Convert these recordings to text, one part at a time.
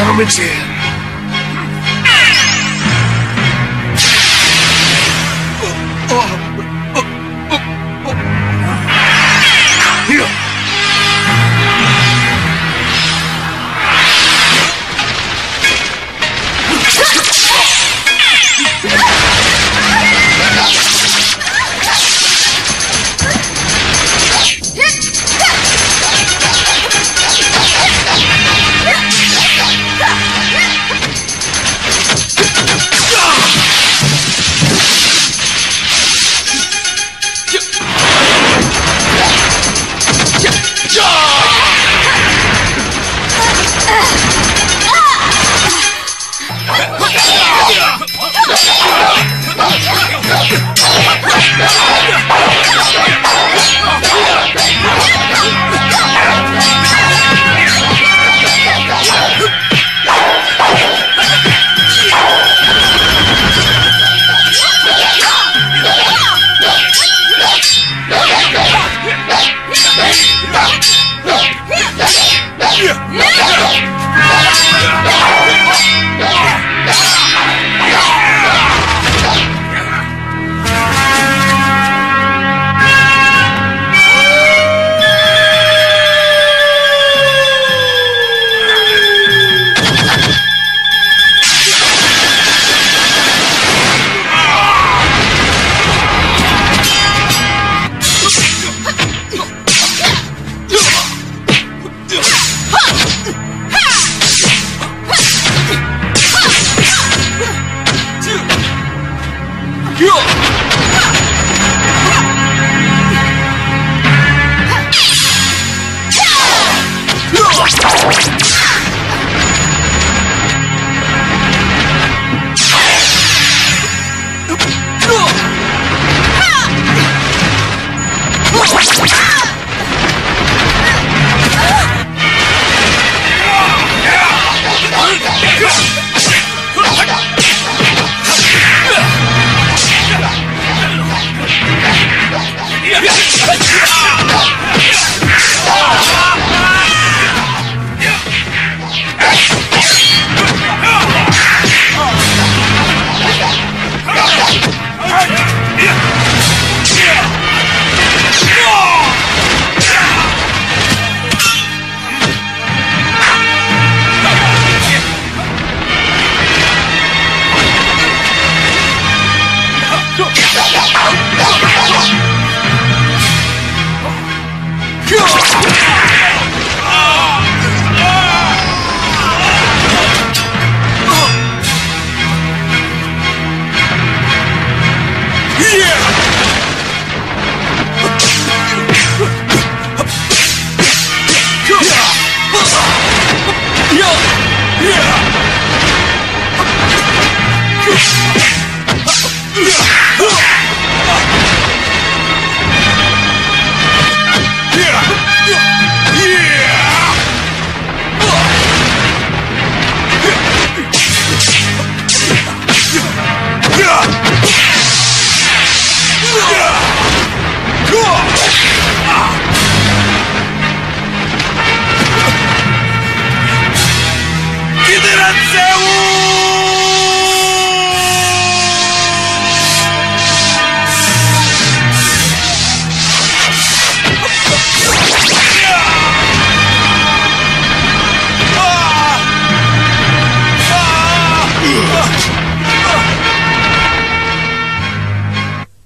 Jangan mencil.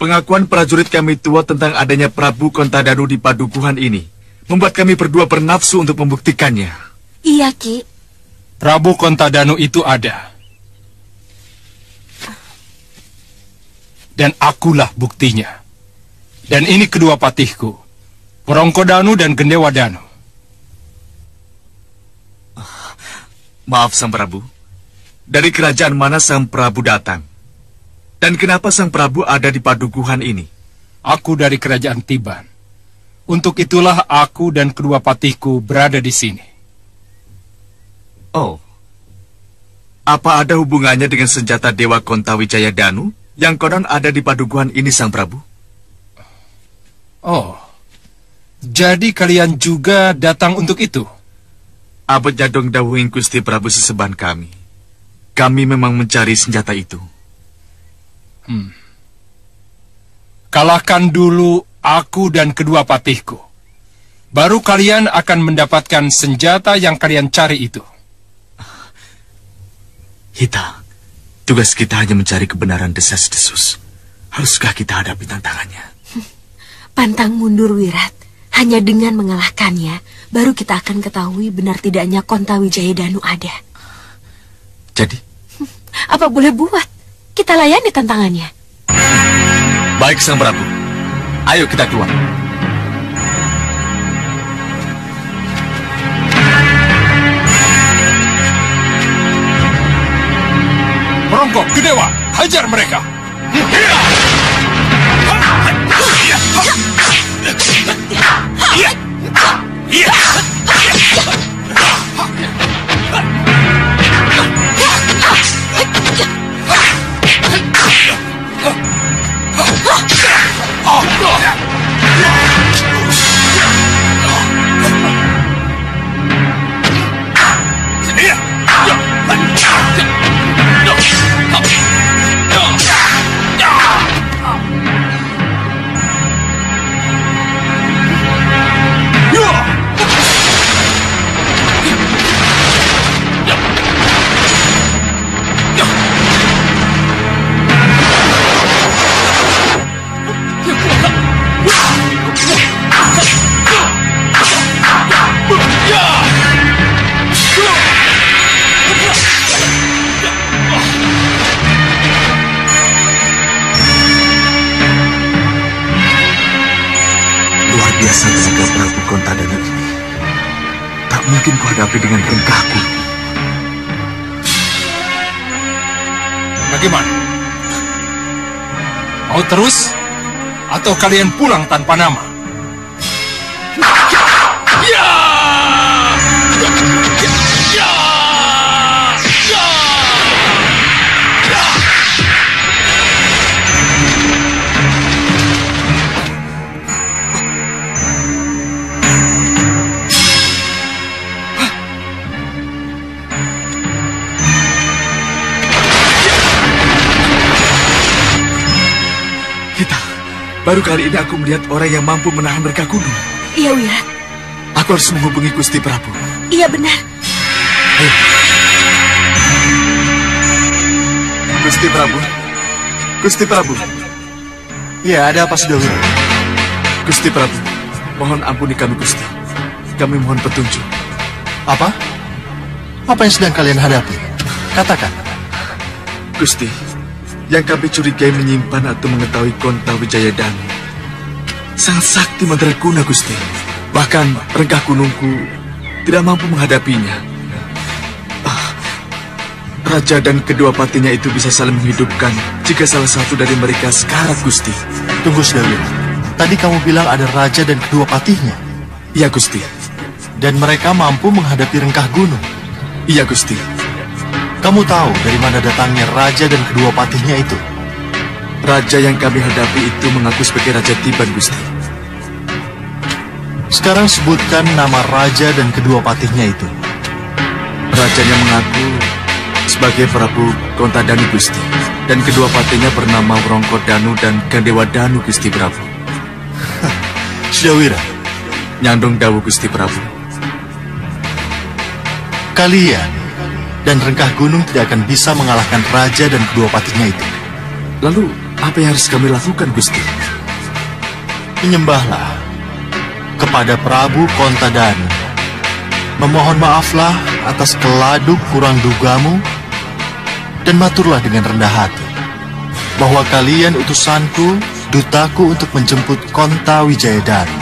Pengakuan prajurit kami tua tentang adanya Prabu Kontadanu di padukuhan ini membuat kami berdua bernafsu untuk membuktikannya. Iya, Ki. Prabu Kontadanu itu ada. Dan akulah buktinya. Dan ini kedua patihku, Porongkodanu dan Gendewadanu. Maaf, Sang Prabu. Dari kerajaan mana Sang Prabu datang? Dan kenapa Sang Prabu ada di padukuhan ini? Aku dari kerajaan Tiban. Untuk itulah aku dan kedua patihku berada di sini. Oh. Apa ada hubungannya dengan senjata Dewa Kontawijaya Danu yang konon ada di padukuhan ini, Sang Prabu? Oh, jadi kalian juga datang untuk itu? Abot jadong dawuhing Gusti Prabu seseban kami. Kami memang mencari senjata itu. Kalahkan dulu aku dan kedua patihku. Baru kalian akan mendapatkan senjata yang kalian cari itu. Hita, tugas kita hanya mencari kebenaran desas-desus. Haruskah kita hadapi tantangannya? Pantang mundur, Wirat. Hanya dengan mengalahkannya, baru kita akan ketahui benar tidaknya Kontawijaya Danu ada. Jadi? Apa boleh buat? Kita layani tantangannya. Baik, Sang Prabu. Ayo kita keluar. Merongkok, Gedewa, hajar mereka! Biasa tenaga Prabu Kontadana ini tak mungkin kuhadapi dengan rengkahku. Bagaimana? Mau terus? Atau kalian pulang tanpa nama? Baru kali ini aku melihat orang yang mampu menahan rengkah gunung. Iya, Wirat. Aku harus menghubungi Gusti Prabu. Iya, benar. Ayo. Gusti Prabu. Gusti Prabu. Ya, ada apa, Sudawira? Gusti Prabu, mohon ampuni kami, Gusti. Kami mohon petunjuk. Apa? Apa yang sedang kalian hadapi? Katakan. Gusti, yang kami curigai menyimpan atau mengetahui Kontawijaya Danu sangat sakti mandraguna, Gusti. Bahkan rengkah gunungku tidak mampu menghadapinya. Raja dan kedua patinya itu bisa saling menghidupkan jika salah satu dari mereka sekarat, Gusti. Tunggu, Sudawira. Tadi kamu bilang ada raja dan kedua patihnya. Iya, Gusti. Dan mereka mampu menghadapi rengkah gunung. Iya, Gusti. Kamu tahu dari mana datangnya raja dan kedua patihnya itu? Raja yang kami hadapi itu mengaku sebagai Raja Tiban, Gusti. Sekarang sebutkan nama raja dan kedua patihnya itu. Rajanya mengaku sebagai Prabu Kontadanu, Gusti. Dan kedua patihnya bernama Wrongkodanu dan Gandewa Danu, Gusti Prabu. Sudawira. Nyandung dawu, Gusti Prabu. Kalian dan rengkah gunung tidak akan bisa mengalahkan raja dan kedua patihnya itu. Lalu, apa yang harus kami lakukan, Gusti? Menyembahlah kepada Prabu Kontadanu. Memohon maaflah atas keladuk kurang dugamu, dan maturlah dengan rendah hati bahwa kalian utusanku, dutaku untuk menjemput Kontawijaya Danu.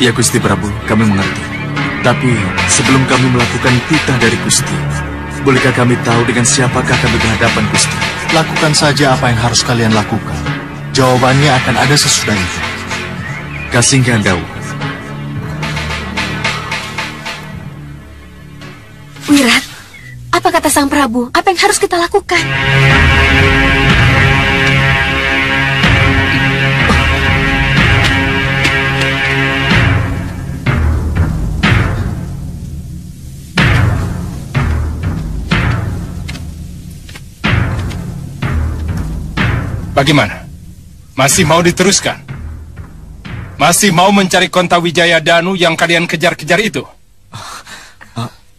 Ya, Gusti Prabu, kami mengerti. Tapi sebelum kami melakukan titah dari Gusti, bolehkah kami tahu dengan siapakah kami berhadapan, Gusti? Lakukan saja apa yang harus kalian lakukan. Jawabannya akan ada sesudah itu. Kasinggan dawu. Wirat, apa kata Sang Prabu? Apa yang harus kita lakukan? Bagaimana? Masih mau diteruskan? Masih mau mencari Kontawijaya Danu yang kalian kejar-kejar itu?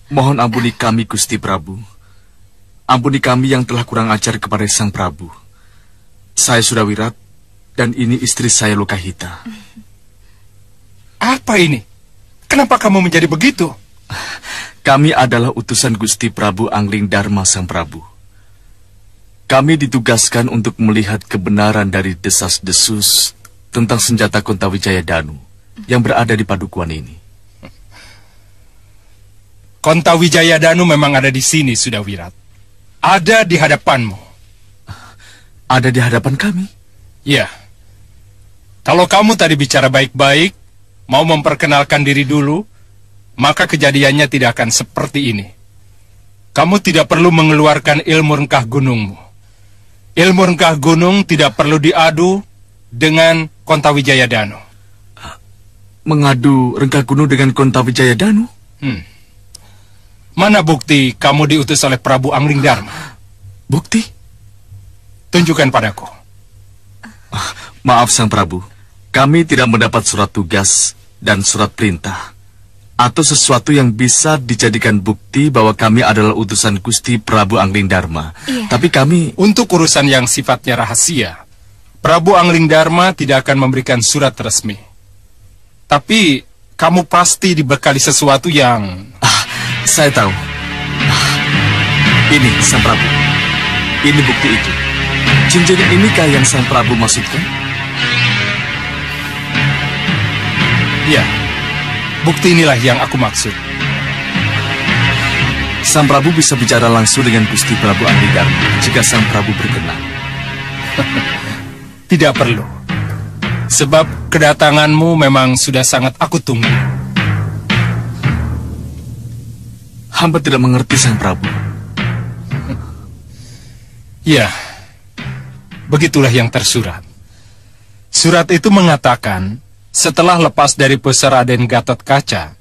Mohon ampuni kami, Gusti Prabu. Ampuni kami yang telah kurang ajar kepada Sang Prabu. Saya sudah wirat, dan ini istri saya Lokahita. Apa ini? Kenapa kamu menjadi begitu? Kami adalah utusan Gusti Prabu Angling Dharma Sang Prabu. Kami ditugaskan untuk melihat kebenaran dari desas-desus tentang senjata Kontawijaya Danu yang berada di padukuhan ini. Kontawijaya Danu memang ada di sini, sudah wirat. Ada di hadapanmu. Ada di hadapan kami? Ya. Kalau kamu tadi bicara baik-baik, mau memperkenalkan diri dulu, maka kejadiannya tidak akan seperti ini. Kamu tidak perlu mengeluarkan ilmu rengkah gunungmu. Ilmu rengkah gunung tidak perlu diadu dengan Kontawijaya Danu. Mengadu rengkah gunung dengan Kontawijaya Danu? Mana bukti kamu diutus oleh Prabu Angling Dharma? Bukti? Tunjukkan padaku. Maaf Sang Prabu, kami tidak mendapat surat tugas dan surat perintah atau sesuatu yang bisa dijadikan bukti bahwa kami adalah utusan Gusti Prabu Angling Dharma. Iya. Tapi kami... Untuk urusan yang sifatnya rahasia, Prabu Angling Dharma tidak akan memberikan surat resmi. Tapi kamu pasti dibekali sesuatu yang... Saya tahu. Ini Sang Prabu. Ini bukti itu. Cincin inikah yang Sang Prabu maksudkan? Ya, bukti inilah yang aku maksud. Sang Prabu bisa bicara langsung dengan Gusti Prabu Angling Dharma jika Sang Prabu berkenan. Tidak perlu. Sebab kedatanganmu memang sudah sangat aku tunggu. Hamba tidak mengerti Sang Prabu. Ya, begitulah yang tersurat. Surat itu mengatakan, setelah lepas dari pusar Raden Gatot Kaca,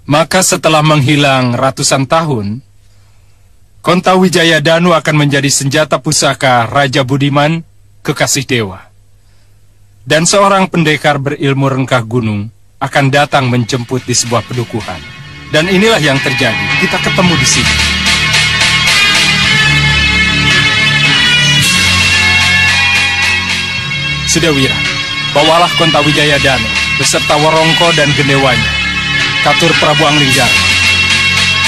maka setelah menghilang ratusan tahun, Kontawijaya Danu akan menjadi senjata pusaka Raja Budiman, kekasih dewa. Dan seorang pendekar berilmu rengkah gunung akan datang menjemput di sebuah pedukuhan. Dan inilah yang terjadi. Kita ketemu di sini. Sudah wira, bawalah Kontawijaya Danu beserta Warongko dan gendewanya, Katur Prabu Angling Dharma.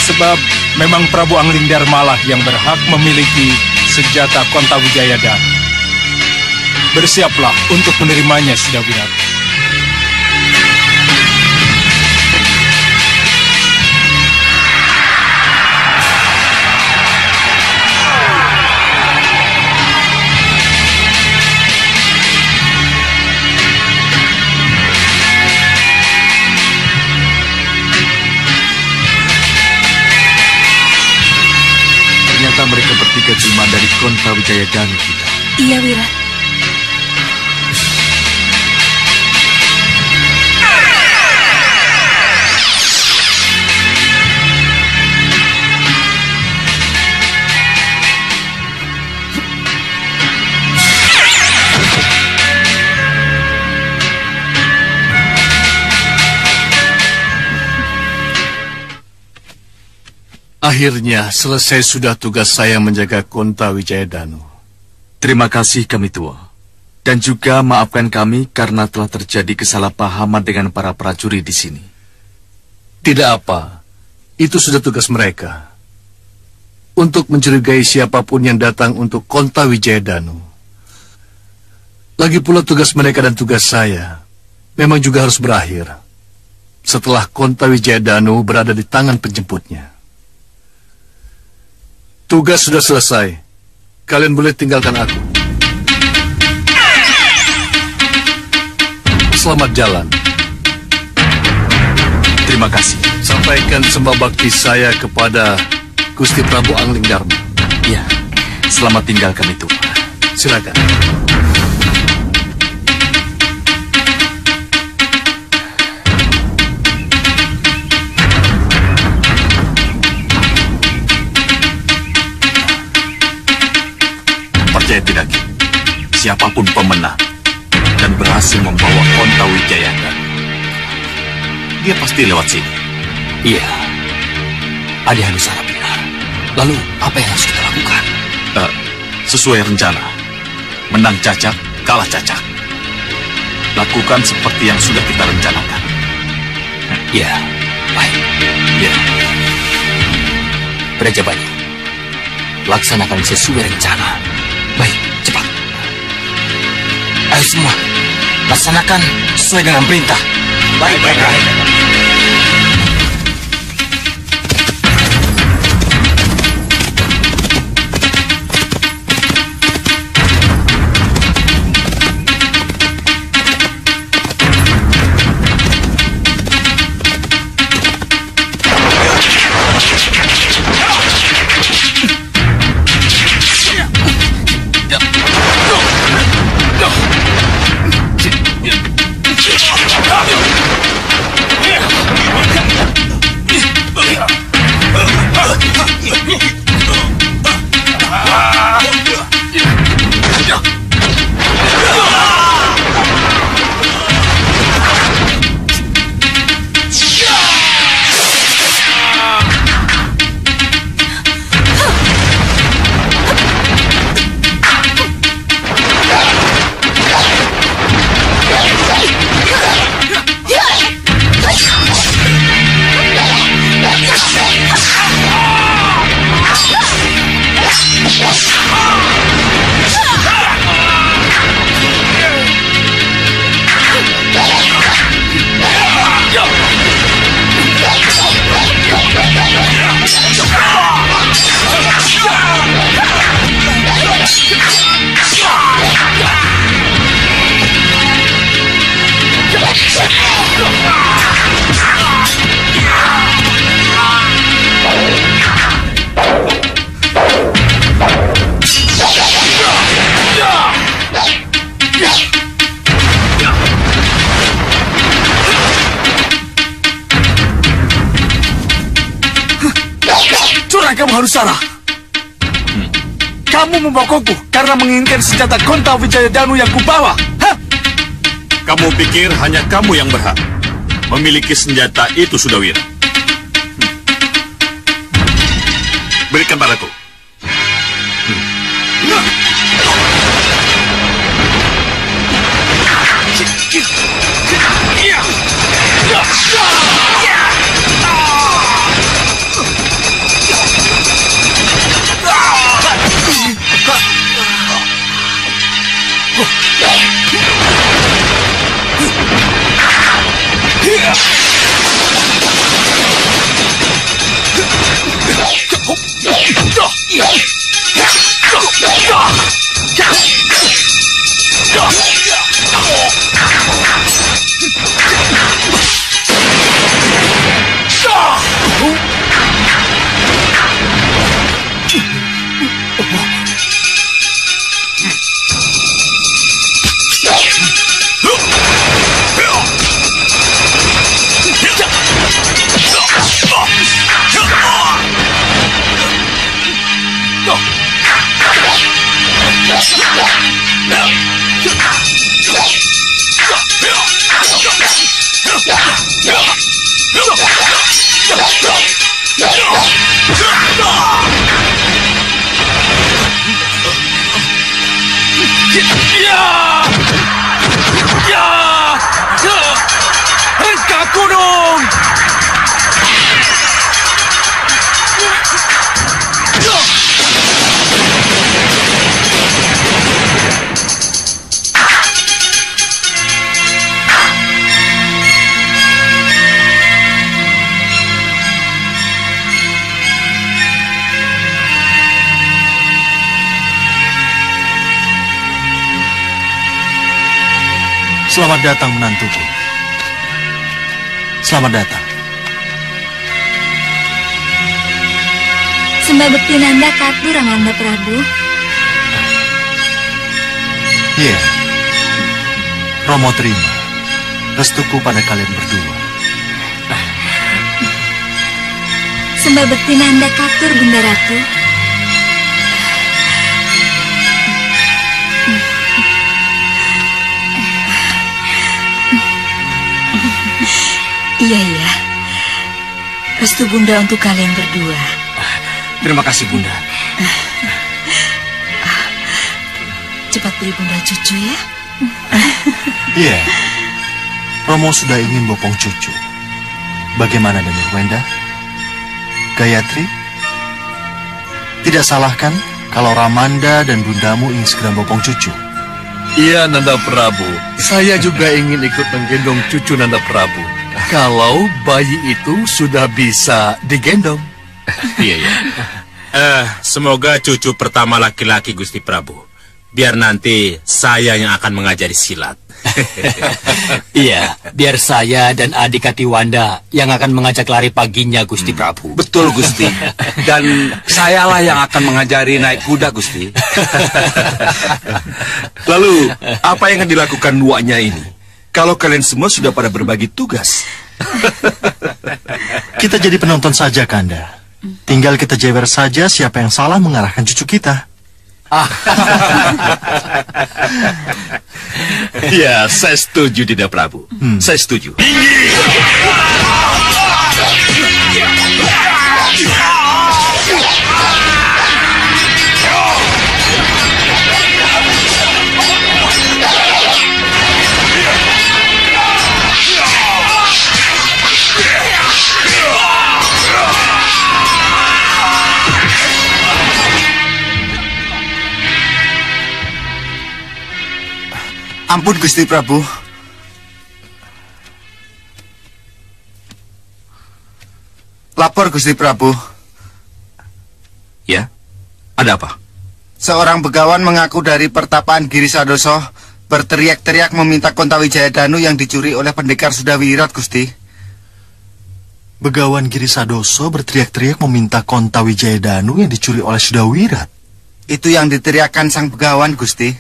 Sebab memang Prabu Angling Dharma lah yang berhak memiliki senjata Kontawijaya Danu. Bersiaplah untuk menerimanya, sudah wira. Ternyata mereka bertiga cuma dari Kontawijaya Danu kita. Iya, Wira. Akhirnya selesai sudah tugas saya menjaga Kontawijaya Danu. Terima kasih kami tua. Dan juga maafkan kami karena telah terjadi kesalahpahaman dengan para prajurit di sini. Tidak apa, itu sudah tugas mereka. Untuk mencurigai siapapun yang datang untuk Kontawijaya Danu. Lagi pula tugas mereka dan tugas saya memang juga harus berakhir setelah Kontawijaya Danu berada di tangan penjemputnya. Tugas sudah selesai. Kalian boleh tinggalkan aku. Selamat jalan. Terima kasih. Sampaikan sembah bakti saya kepada Gusti Prabu Angling Dharma. Ya, selamat tinggal kami tua. Silakan. Percaya tidak, Ki? siapapun pemenang dan berhasil membawa Kontawijaya, dia pasti lewat sini. Iya, Adi Hanusara benar. Lalu apa yang harus kita lakukan? Sesuai rencana, menang Cacak, kalah Cacak. Lakukan seperti yang sudah kita rencanakan. Iya, baik. Ya. Praja Banyu, laksanakan sesuai rencana. Baik, cepat. Ayo semua, laksanakan sesuai dengan perintah. Baik. Kamu Hanusara. Kamu membokoku karena menginginkan senjata Kontawijaya Danu yang kubawa. Hah? Kamu pikir hanya kamu yang berhak memiliki senjata itu, Sudawira? Berikan padaku. Rengka Gunung! Selamat datang menantuku. Selamat datang. Sembah bekti nanda katu Ranganda Prabu. Iya. Romo terima restuku pada kalian berdua. Sembah bekti nanda katur Bunda Ratu. Iya. Restu Bunda untuk kalian berdua. Terima kasih, Bunda. Cepat beri Bunda cucu ya. Iya. Romo sudah ingin bopong cucu. Bagaimana dengan Wenda? Gayatri? Tidak salah kan kalau Ramanda dan bundamu ingin segera bopong cucu? Iya, Nanda Prabu. Saya juga ingin ikut menggendong cucu Nanda Prabu. Kalau bayi itu sudah bisa digendong. Iya. Semoga cucu pertama laki-laki, Gusti Prabu. Biar nanti saya yang akan mengajari silat. Iya, biar saya dan adik Katiwanda yang akan mengajak lari paginya, Gusti Prabu. Betul, Gusti. Dan sayalah yang akan mengajari naik kuda, Gusti. Lalu, apa yang akan dilakukan duanya ini? Kalau kalian semua sudah pada berbagi tugas. Kita jadi penonton saja, Kanda. Tinggal kita jewer saja siapa yang salah mengarahkan cucu kita. Ya, saya setuju, Dinda Prabu. Saya setuju. Ampun, Gusti Prabu. Lapor, Gusti Prabu. Ya, ada apa? Seorang begawan mengaku dari pertapaan Giri Sadoso berteriak-teriak meminta Kontawijaya Danu yang dicuri oleh pendekar Sudawirat, Gusti. Begawan Giri Sadoso berteriak-teriak meminta Kontawijaya Danu yang dicuri oleh Sudawirat. Itu yang diteriakkan sang begawan, Gusti.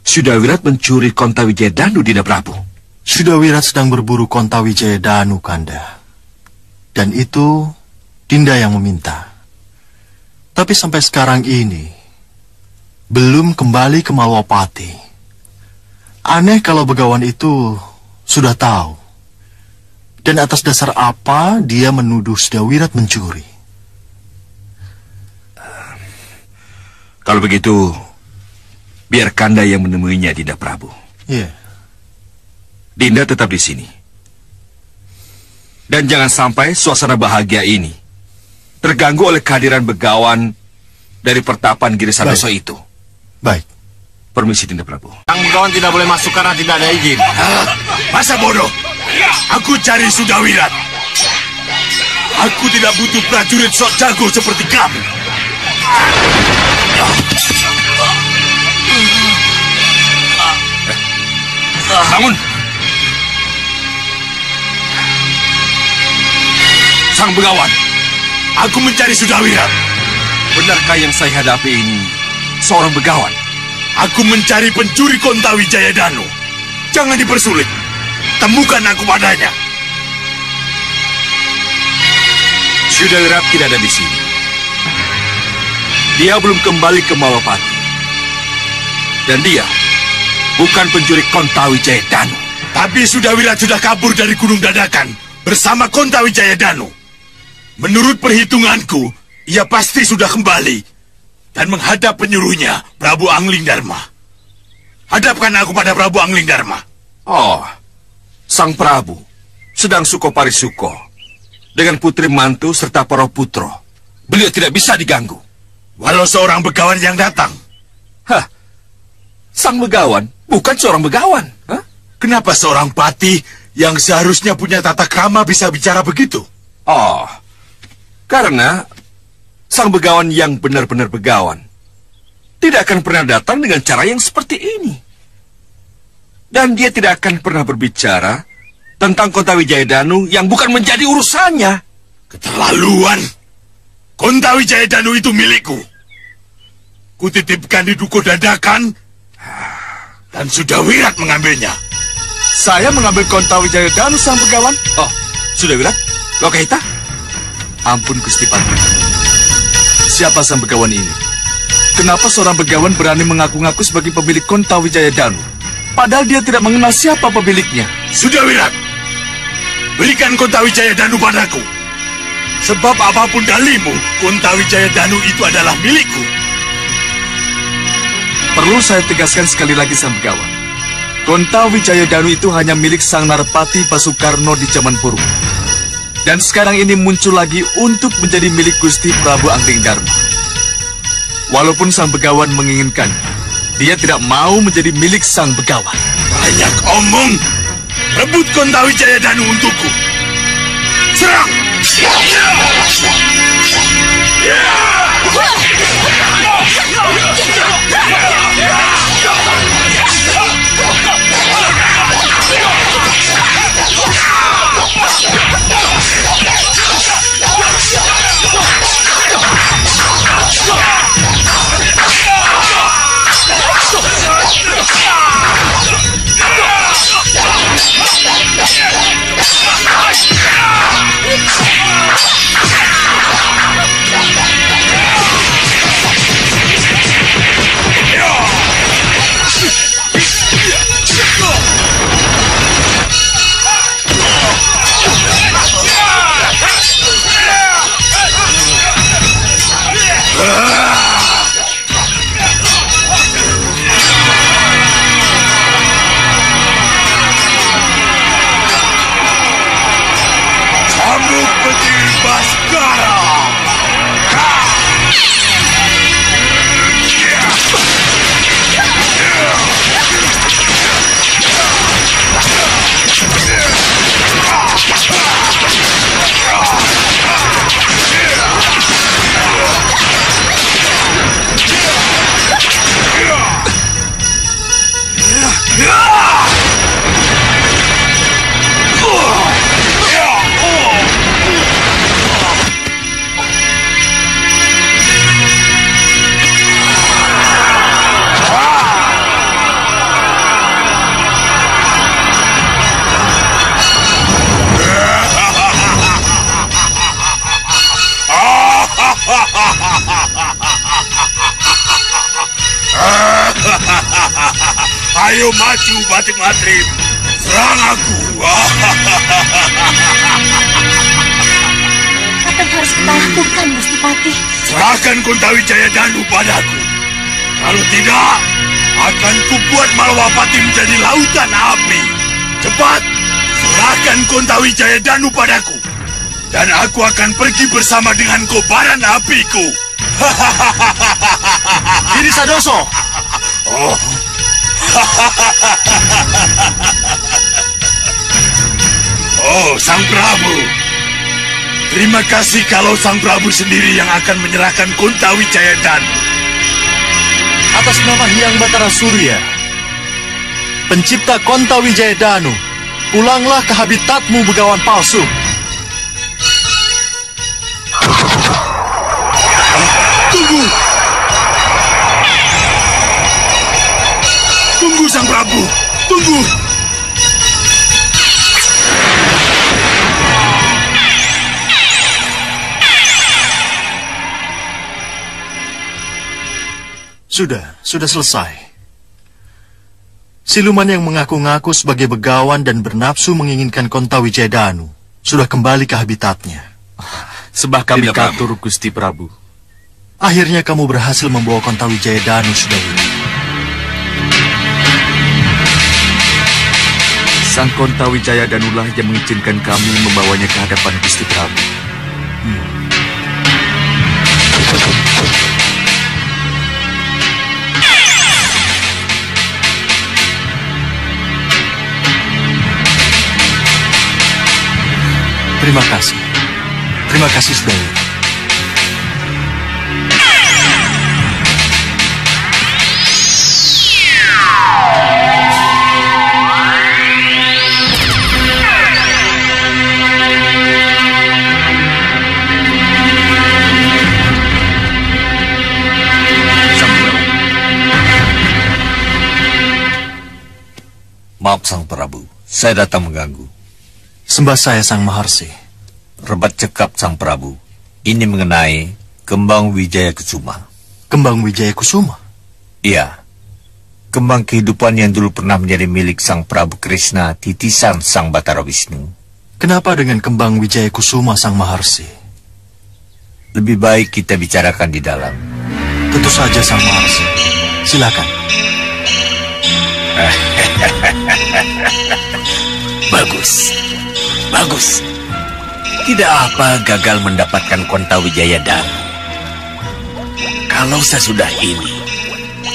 Sudawirat mencuri Kontawijaya Danu, Dinda Prabu. Sudawirat sedang berburu Kontawijaya Danu, Kanda. Dan itu Dinda yang meminta. Tapi sampai sekarang ini belum kembali ke Malwapati. Aneh kalau begawan itu sudah tahu. Dan atas dasar apa dia menuduh Sudawirat mencuri? Kalau begitu, biar Kanda yang menemuinya, Dinda Prabu. Iya. Dinda tetap di sini. Dan jangan sampai suasana bahagia ini terganggu oleh kehadiran begawan dari pertapan Giri Sadoso itu. Baik. Permisi, Dinda Prabu. Sang begawan tidak boleh masuk karena tidak ada izin. Masa bodoh? Aku cari Sudawirat. Aku tidak butuh prajurit sok jago seperti kamu. Bangun! Sang begawan, aku mencari Sudawirat. Benarkah yang saya hadapi ini seorang begawan? Aku mencari pencuri Kontawijaya Danu. Jangan dipersulit. Temukan aku padanya. Sudawirat tidak ada di sini. Dia belum kembali ke Malwapati. Dan dia bukan pencuri Kontawijaya Danu. Tapi Sudawirat sudah kabur dari Gunung Dadakan bersama Kontawijaya Danu. Menurut perhitunganku, ia pasti sudah kembali dan menghadap penyuruhnya, Prabu Angling Dharma. Hadapkan aku pada Prabu Angling Dharma. Oh, sang Prabu sedang suko parisuko dengan putri mantu serta para putro. Beliau tidak bisa diganggu. Walau seorang begawan yang datang. Hah? Sang begawan bukan seorang begawan. Hah? Kenapa seorang patih yang seharusnya punya tata krama bisa bicara begitu? Oh, karena sang begawan yang benar-benar begawan tidak akan pernah datang dengan cara yang seperti ini. Dan dia tidak akan pernah berbicara tentang Kontawijaya Danu yang bukan menjadi urusannya. Keterlaluan. Kontawijaya Danu itu milikku. Kutitipkan di Dukuh Dadakan dan Sudawirat mengambilnya. Saya mengambil Kontawijaya Danu, sang begawan. Oh, Sudawirat? Lokahita? Ampun, Gusti Patih. Siapa sang begawan ini? Kenapa seorang begawan berani mengaku-ngaku sebagai pemilik Kontawijaya Danu? Padahal dia tidak mengenal siapa pemiliknya. Sudawirat, berikan Kontawijaya Danu padaku. Sebab apapun dalimu, Kontawijaya Danu itu adalah milikku. Perlu saya tegaskan sekali lagi, Sang Begawan. Kontawijaya Danu itu hanya milik Sang Narpati Basukarno di zaman purba. Dan sekarang ini muncul lagi untuk menjadi milik Gusti Prabu Angling Darma. Walaupun Sang Begawan menginginkan, dia tidak mau menjadi milik Sang Begawan. Banyak omong. Rebut Kontawijaya Danu untukku. Serang! Ayo maju, Batik Matrip. Serang aku. Apa yang harus kita lakukan, Gusti Patih? Serahkan Kontawijaya Danu padaku. Kalau tidak, akan kubuat Malwapati menjadi lautan api. Cepat, serahkan Kontawijaya Danu padaku. Dan aku akan pergi bersama dengan kobaran apiku. Giri Sadoso. Oh. Oh, Sang Prabu. Terima kasih kalau Sang Prabu sendiri yang akan menyerahkan Kontawijaya Danu. Atas nama Hyang Batara Surya, pencipta Kontawijaya Danu, pulanglah ke habitatmu, begawan palsu. Tunggu! Tunggu, Sang Prabu! Tunggu! Sudah selesai. Siluman yang mengaku-ngaku sebagai begawan dan bernafsu menginginkan Kontawijaya Danu sudah kembali ke habitatnya. Sebab kami katur, Gusti Prabu. Akhirnya kamu berhasil membawa Kontawijaya Danu, Sudawira. Sang Kontawijaya Danulah yang mengizinkan kami membawanya ke hadapan Gusti Prabu. Terima kasih. Terima kasih, Sudawira. Maaf, Sang Prabu. Saya datang mengganggu. Sembah saya, Sang Maharsi. Rebat cekap, Sang Prabu. Ini mengenai Kembang Wijaya Kusuma. Kembang Wijaya Kusuma? Iya. Kembang kehidupan yang dulu pernah menjadi milik Sang Prabu Krishna, titisan Sang Batara Wisnu. Kenapa dengan kembang Wijaya Kusuma Sang Maharsi? Lebih baik kita bicarakan di dalam. Tentu saja Sang Maharsi. Silakan. Bagus. Bagus. Tidak apa gagal mendapatkan Kontawijaya Danu. Kalau sesudah ini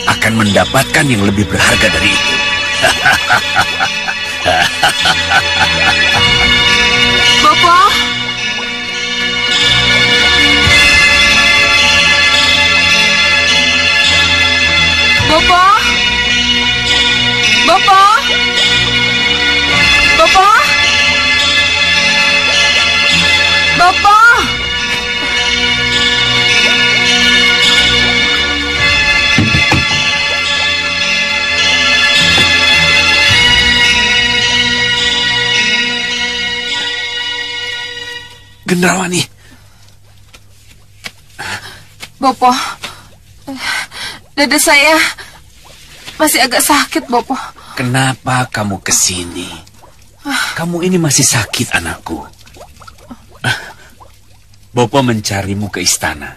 akan mendapatkan yang lebih berharga dari itu. Bopo? Bopo? Bopo? Bopo? Bopo? Gendrawani. Bopo, dada saya masih agak sakit, Bopo. Kenapa kamu kesini? Kamu ini masih sakit, anakku. Bopo mencarimu ke istana.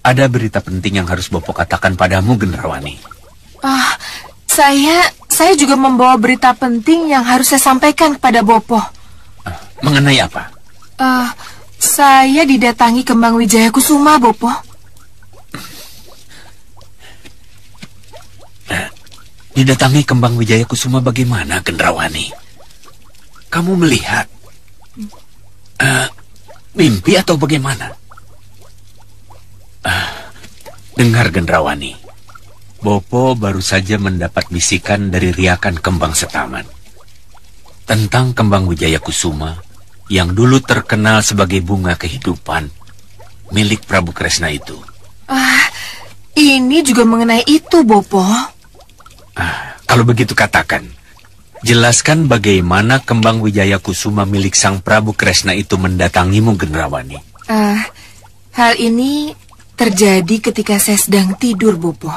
Ada berita penting yang harus Bopo katakan padamu, Gendrawani. Saya juga membawa berita penting yang harus saya sampaikan kepada Bopo. Mengenai apa? Saya didatangi Kembang Wijaya Kusuma, Bopo. Didatangi Kembang Wijaya Kusuma bagaimana, Gendrawani? Kamu melihat mimpi atau bagaimana? Dengar, Gendrawani. Bopo baru saja mendapat bisikan dari riakan Kembang Setaman tentang Kembang Wijaya Kusuma yang dulu terkenal sebagai bunga kehidupan milik Prabu Kresna itu. Ini juga mengenai itu, Bopo. Kalau begitu katakan, jelaskan bagaimana Kembang Wijaya Kusuma milik Sang Prabu Kresna itu mendatangimu, Gendrawani. Hal ini terjadi ketika saya sedang tidur, Bopo.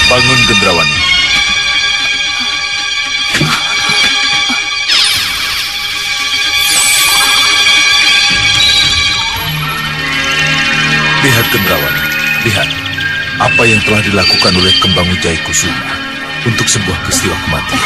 Bangun, Gendrawani. Lihat, Gendrawani. Lihat apa yang telah dilakukan oleh Kembang Wijaya Kusuma untuk sebuah peristiwa kematian.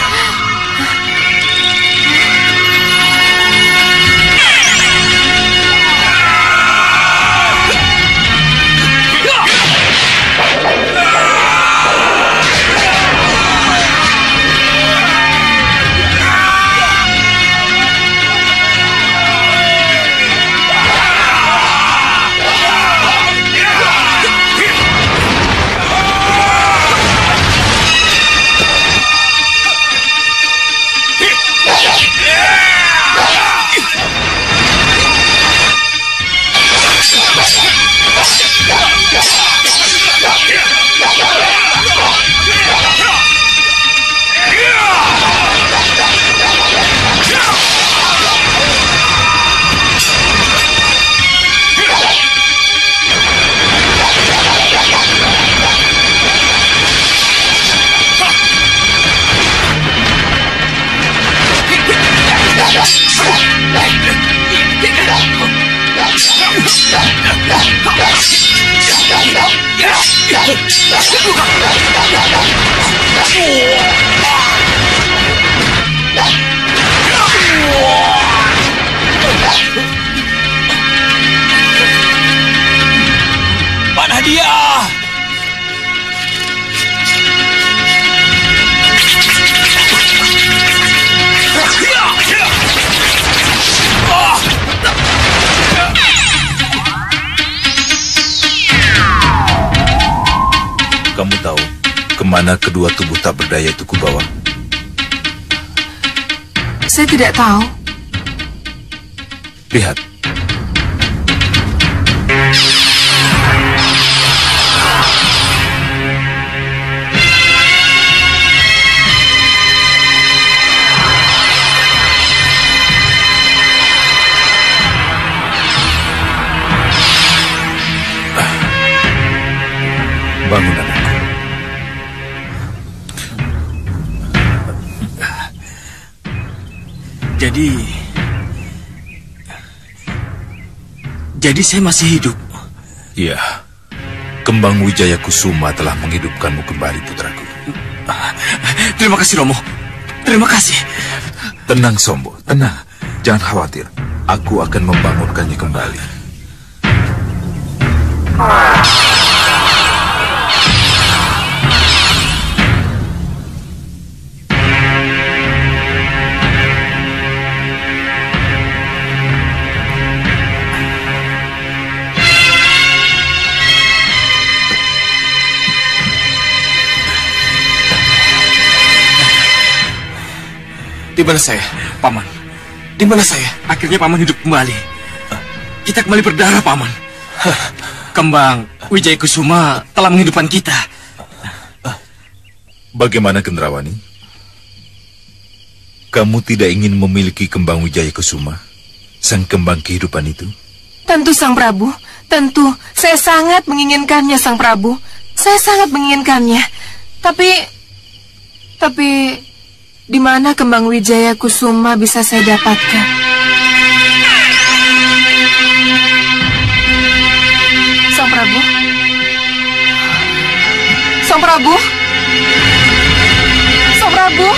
Mana dia? Kamu tahu kemana kedua tubuh tak berdaya itu kubawa? Saya tidak tahu. Lihat. Bangun, anakku. Jadi saya masih hidup. Iya. Kembang Wijaya Kusuma telah menghidupkanmu kembali, putraku. Terima kasih, Romo. Terima kasih. Tenang, Sombo. Tenang. Jangan khawatir. Aku akan membangunkannya kembali. Di mana saya, Paman? Di mana saya? Akhirnya Paman hidup kembali. Kita kembali berdarah, Paman. Kembang Wijaya Kusuma telah menghidupkan kita. Bagaimana, Gendrawani? Kamu tidak ingin memiliki kembang Wijaya Kusuma? Sang kembang kehidupan itu? Tentu, Sang Prabu. Tentu, saya sangat menginginkannya, Sang Prabu. Saya sangat menginginkannya. Tapi di mana kembang Wijaya Kusuma bisa saya dapatkan? Sang Prabu? Sang Prabu? Sang Prabu?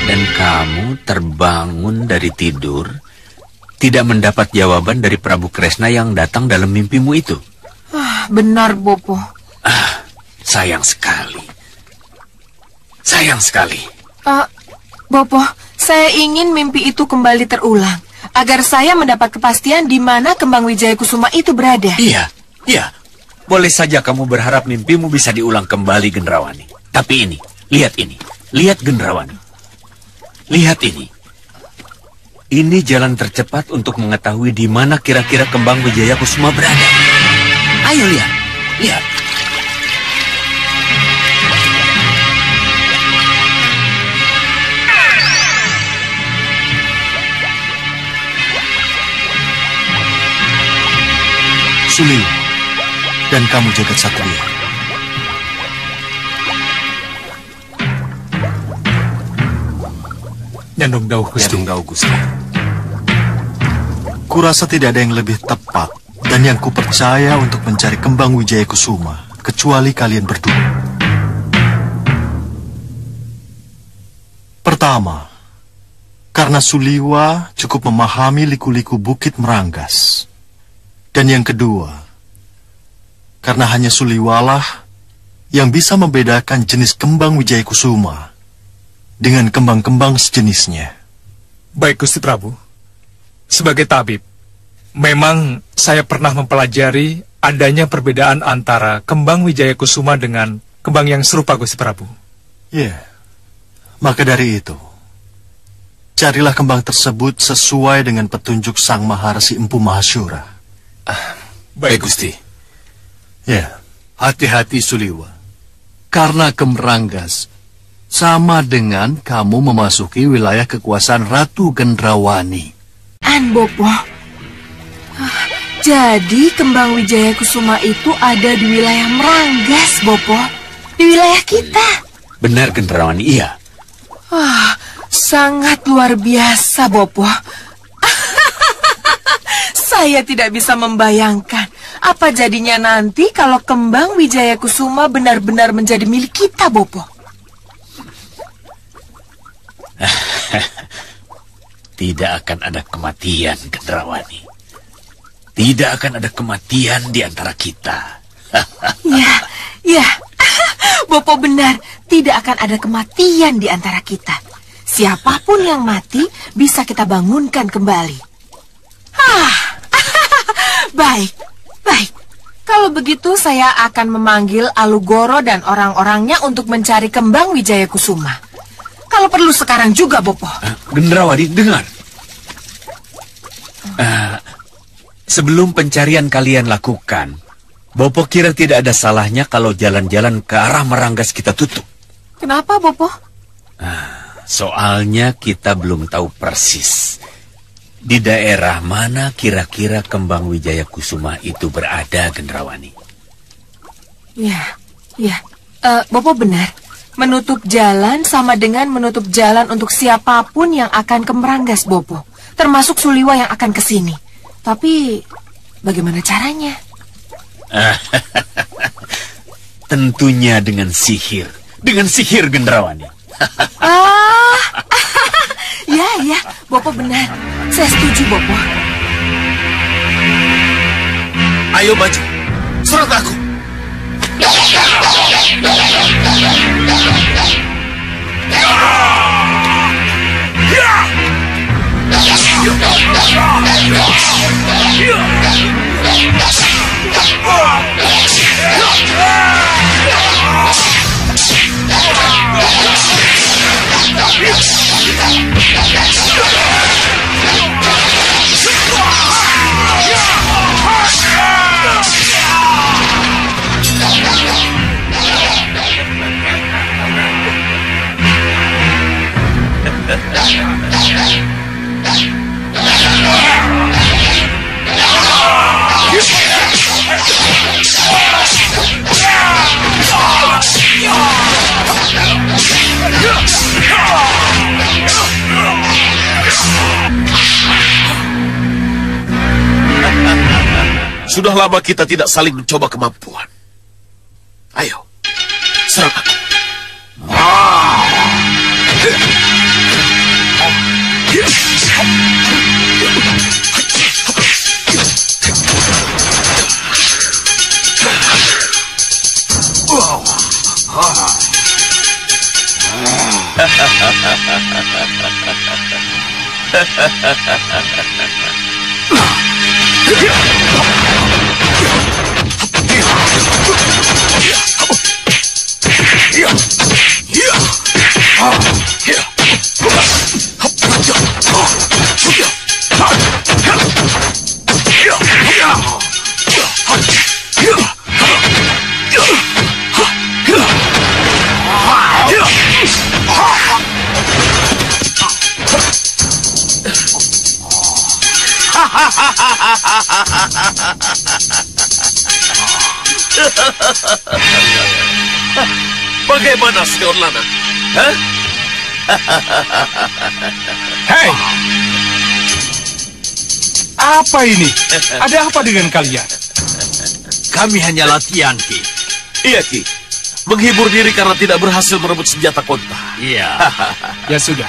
Dan kamu terbangun dari tidur, tidak mendapat jawaban dari Prabu Kresna yang datang dalam mimpimu itu. Benar, Bopo. Sayang sekali. Sayang sekali. Bopo, saya ingin mimpi itu kembali terulang, agar saya mendapat kepastian di mana kembang Wijaya Kusuma itu berada. Iya. Boleh saja kamu berharap mimpimu bisa diulang kembali, Gendrawani. Tapi ini, lihat ini. Lihat, Gendrawani. Lihat ini. Ini jalan tercepat untuk mengetahui di mana kira-kira kembang Wijaya Kusuma berada. Ayo lihat. Lihat. Suliwa, dan kamu jagat Satria. Nyandung Dawuh Gusti. Kurasa tidak ada yang lebih tepat dan yang kupercaya untuk mencari kembang Wijaya Kusuma kecuali kalian berdua. Pertama, karena Suliwa cukup memahami liku-liku Bukit Meranggas. Dan yang kedua, karena hanya Suliwalah yang bisa membedakan jenis kembang Wijaya Kusuma dengan kembang-kembang sejenisnya. Baik, Gusti Prabu. Sebagai tabib, memang saya pernah mempelajari adanya perbedaan antara kembang Wijaya Kusuma dengan kembang yang serupa, Gusti Prabu. Ya, maka dari itu, carilah kembang tersebut sesuai dengan petunjuk Sang Maharsi Empu Mahashura. Baik, Gusti. Ya. Hati-hati, Suliwa. Karena Kemeranggas sama dengan kamu memasuki wilayah kekuasaan Ratu Gendrawani. Bopo. Jadi kembang Wijaya Kusuma itu ada di wilayah Meranggas, Bopo. Di wilayah kita. Benar, Gendrawani, iya. Sangat luar biasa, Bopo. Saya tidak bisa membayangkan apa jadinya nanti kalau kembang Wijaya Kusuma benar-benar menjadi milik kita, Bopo. Tidak akan ada kematian, Gendrawani. Tidak akan ada kematian di antara kita. Ya, Bopo benar. Tidak akan ada kematian di antara kita. Siapapun yang mati bisa kita bangunkan kembali. Baik. Kalau begitu saya akan memanggil Alugoro dan orang-orangnya untuk mencari kembang Wijaya Kusuma. Kalau perlu sekarang juga, Bopo. Gendrawani, dengar. Sebelum pencarian kalian lakukan, Bopo kira tidak ada salahnya kalau jalan-jalan ke arah Meranggas kita tutup. Kenapa, Bopo? Soalnya kita belum tahu persis Di daerah mana kira-kira kembang Wijaya Kusuma itu berada, Gendrawani? Ya. Bopo benar. Menutup jalan sama dengan menutup jalan untuk siapapun yang akan ke Meranggas, Bopo. Termasuk Suliwa yang akan ke sini. Tapi, bagaimana caranya? Tentunya dengan sihir. Dengan sihir, Gendrawani. Ya, Bopo benar. Saya setuju, Bopo. Ayo maju, serang aku. Sudah lama kita tidak saling mencoba kemampuan. Ayo, serang aku. Bagaimana, Sekaun Lanang? Hei! Apa ini? Ada apa dengan kalian? Kami hanya latihan, Ki. Iya, Ki. Menghibur diri karena tidak berhasil merebut senjata Konta. Iya. Ya sudah,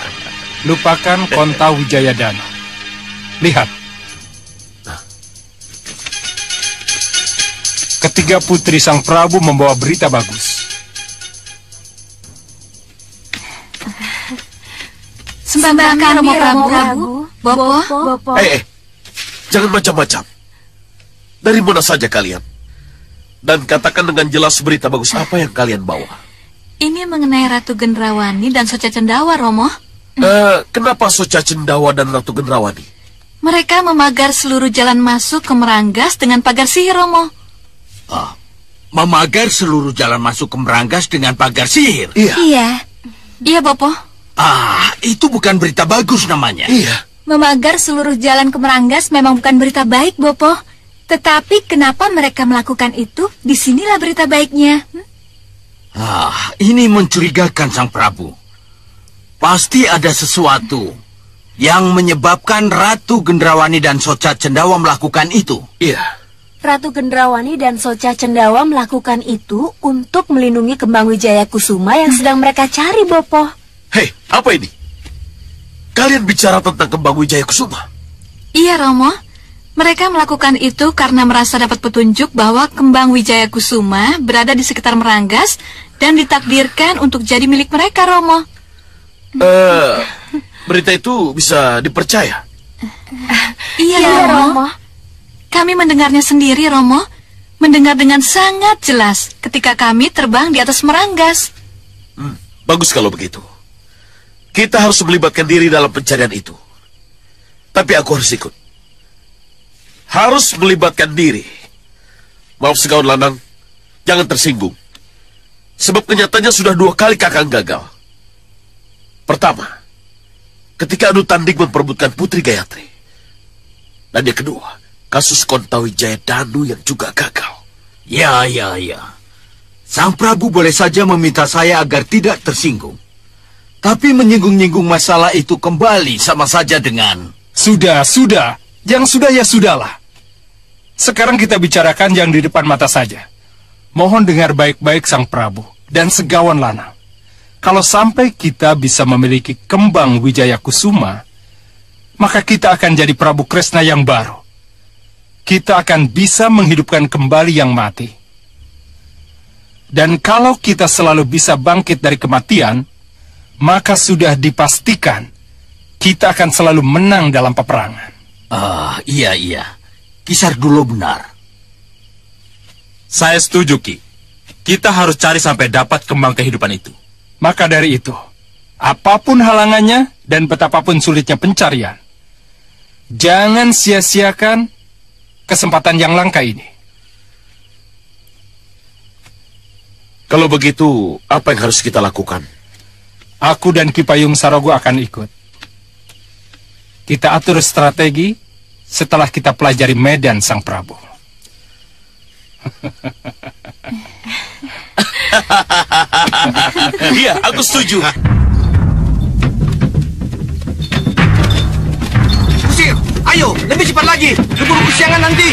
lupakan Konta Wijayadanu. Lihat. Ketiga putri Sang Prabu membawa berita bagus. Sembah kami, Romo Prabu. Bopo. Jangan macam-macam. Dari mana saja kalian? Dan katakan dengan jelas berita bagus apa yang kalian bawa. Ini mengenai Ratu Gendrawani dan Soca Cendawa, Romo. Kenapa Soca Cendawa dan Ratu Gendrawani? Mereka memagar seluruh jalan masuk ke Meranggas dengan pagar sihir, Romo. Memagar seluruh jalan masuk ke Meranggas dengan pagar sihir? Iya, Bopo. Itu bukan berita bagus namanya. Iya. Memagar seluruh jalan ke Meranggas memang bukan berita baik, Bopo. Tetapi kenapa mereka melakukan itu? Disinilah berita baiknya. Ini mencurigakan, Sang Prabu. Pasti ada sesuatu yang menyebabkan Ratu Gendrawani dan Soca Cendawa melakukan itu. Iya. Ratu Gendrawani dan Soca Cendawa melakukan itu untuk melindungi kembang Wijaya Kusuma yang sedang mereka cari, Bopo. Hei, apa ini? Kalian bicara tentang kembang Wijaya Kusuma? Iya, Romo. Mereka melakukan itu karena merasa dapat petunjuk bahwa kembang Wijaya Kusuma berada di sekitar Meranggas dan ditakdirkan untuk jadi milik mereka, Romo. Berita itu bisa dipercaya? Iya, Romo. Kami mendengarnya sendiri, Romo. Mendengar dengan sangat jelas ketika kami terbang di atas Meranggas. Bagus kalau begitu. Kita harus melibatkan diri dalam pencarian itu. Tapi aku harus ikut. Harus melibatkan diri. Maaf, Sekaun Lanang, jangan tersinggung. Sebab kenyataannya sudah 2 kali Kakang gagal. Pertama, ketika adu tanding memperebutkan Putri Gayatri. Dan yang kedua, kasus Kontawijaya Danu yang juga gagal. Ya. Sang Prabu boleh saja meminta saya agar tidak tersinggung. Tapi menyinggung-nyinggung masalah itu kembali sama saja dengan... Sudah. Yang sudah ya sudahlah. Sekarang kita bicarakan yang di depan mata saja. Mohon dengar baik-baik Sang Prabu dan Segawan Lanang. Kalau sampai kita bisa memiliki kembang Wijaya Kusuma, maka kita akan jadi Prabu Kresna yang baru. Kita akan bisa menghidupkan kembali yang mati. Dan kalau kita selalu bisa bangkit dari kematian, maka sudah dipastikan kita akan selalu menang dalam peperangan. Iya. Kisar dulu benar. Saya setuju, Ki. Kita harus cari sampai dapat kembang kehidupan itu. Maka dari itu, apapun halangannya dan betapapun sulitnya pencarian, jangan sia-siakan kesempatan yang langka ini. Kalau begitu, apa yang harus kita lakukan? Aku dan Ki Payung Sarogo akan ikut. Kita atur strategi setelah kita pelajari medan Sang Prabu. Iya, aku setuju. Kusir, ayo, lebih cepat lagi. Keburu kesiangan nanti.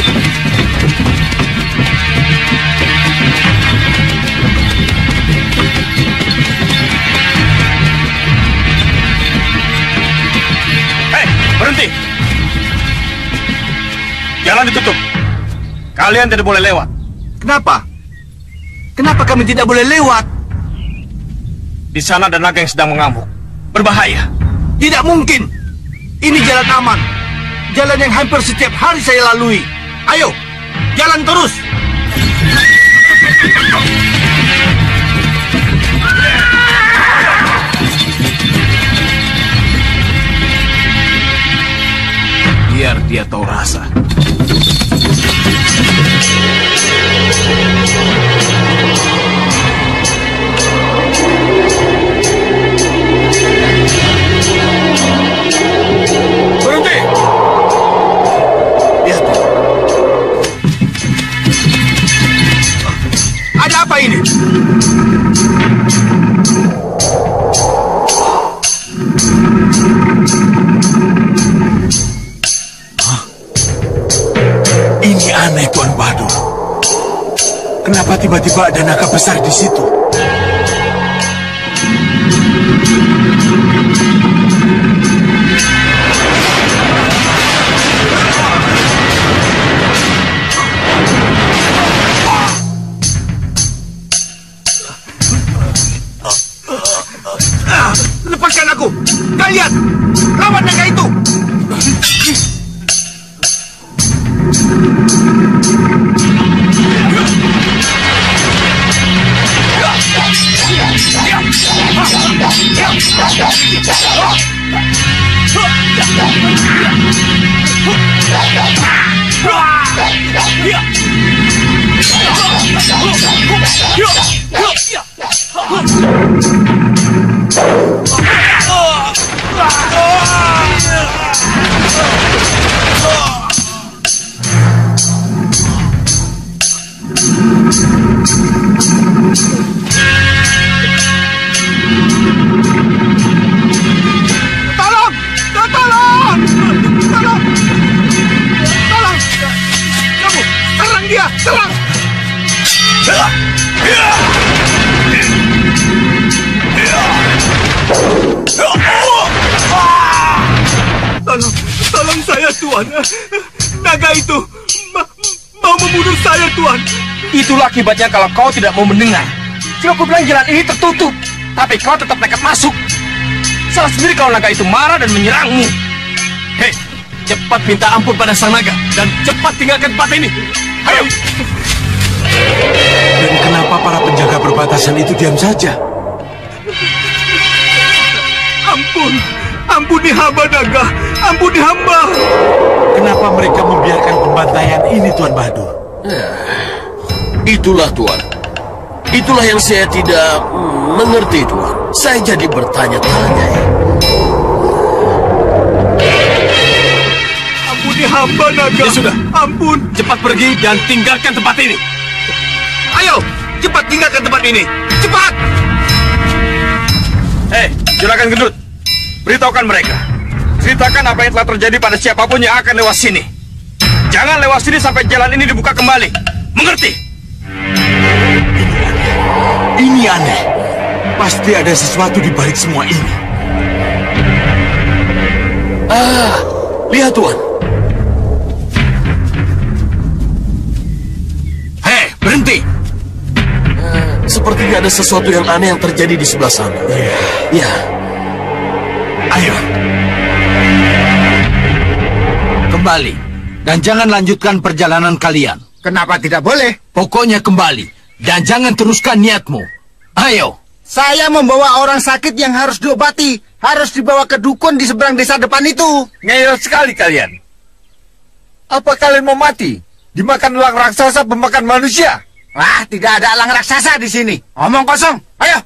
Hei, berhenti. Jalan ditutup. Kalian tidak boleh lewat. Kenapa? Kenapa kami tidak boleh lewat? Di sana ada naga yang sedang mengamuk. Berbahaya. Tidak mungkin. Ini jalan aman. Jalan yang hampir setiap hari saya lalui. Ayo, jalan terus. Biar dia tahu rasa. Berhenti! Lihat. Ada apa ini? Ini aneh, Tuan Badur. Kenapa tiba-tiba ada naga besar di situ? Lepaskan aku! Kalian! Lawan naga itu! Tolong saya, Tuan. Naga itu mau membunuh saya, Tuan. Itulah akibatnya kalau kau tidak mau mendengar. Sudah aku bilang jalan ini tertutup, tapi kau tetap nekat masuk. Salah sendiri kalau naga itu marah dan menyerangmu. Hei, cepat minta ampun pada sang naga dan cepat tinggalkan tempat ini. Ayo. Dan kenapa para penjaga perbatasan itu diam saja? Ampuni hamba, naga. Ampuni hamba. Kenapa mereka membiarkan pembantaian ini, Tuan Badur? Itulah, Tuan. Itulah yang saya tidak mengerti, Tuan. Saya jadi bertanya-tanya. Ampuni Ini hamba naga. Ya sudah. Ampun. Cepat pergi dan tinggalkan tempat ini. Ayo, cepat tinggalkan tempat ini. Cepat! Juragan Gendut, beritahukan mereka. Ceritakan apa yang telah terjadi pada siapapun yang akan lewat sini. Jangan lewat sini sampai jalan ini dibuka kembali. Mengerti? Ini aneh. Pasti ada sesuatu di balik semua ini. Lihat Tuan. Hei, berhenti. Sepertinya ada sesuatu yang aneh yang terjadi di sebelah sana. Iya. Ayo. Kembali. Dan jangan lanjutkan perjalanan kalian. Kenapa tidak boleh? Pokoknya kembali. Dan jangan teruskan niatmu. Ayo. Saya membawa orang sakit yang harus diobati. Harus dibawa ke dukun di seberang desa depan itu. Ngeyel sekali kalian. Apa kalian mau mati? Dimakan elang raksasa pemakan manusia? Wah, tidak ada elang raksasa di sini. Omong kosong. Ayo.